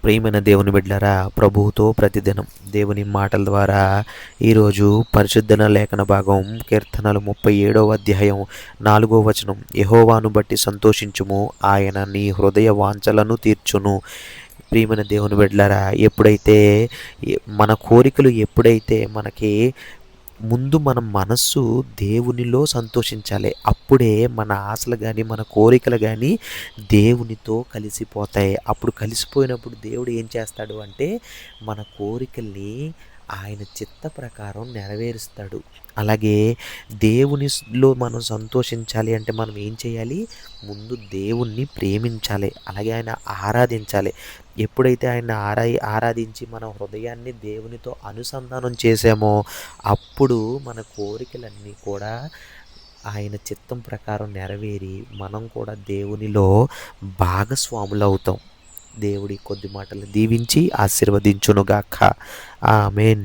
ప్రియమైన దేవుని బిడ్డలారా, ప్రభువుతో ప్రతిదినం దేవుని మాటల ద్వారా ఈరోజు పరిశుద్ధన లేఖన భాగం కీర్తనలు 37వ అధ్యాయం 4వ వచనం. యెహోవాను బట్టి సంతోషించుము, ఆయన నీ హృదయ వాంఛలను తీర్చును. ప్రియమైన దేవుని బిడ్డలారా, ఎప్పుడైతే మన కోరికలు ఎప్పుడైతే మనకి ముందు మన మనస్సు దేవునిలో సంతోషించాలి. అప్పుడే మన ఆశలు కానీ మన కోరికలు కానీ దేవునితో కలిసిపోతాయి. అప్పుడు కలిసిపోయినప్పుడు దేవుడు ఏం చేస్తాడు అంటే మన కోరికల్ని ఆయన చిత్త ప్రకారం నెరవేరుస్తాడు. అలాగే దేవునిలో మనం సంతోషించాలి అంటే మనం ఏం చేయాలి? ముందు దేవుణ్ణి ప్రేమించాలి, అలాగే ఆయన ఆరాధించాలి. ఎప్పుడైతే ఆయన ఆరాధించి మన హృదయాన్ని దేవునితో అనుసంధానం చేసామో అప్పుడు మన కోరికలన్నీ కూడా ఆయన చిత్తం ప్రకారం నెరవేరి మనం కూడా దేవునిలో భాగస్వాములవుతాం. దేవుడి కొద్ది మాటలు దీవించి ఆశీర్వదించునుగాక. ఆమేన్.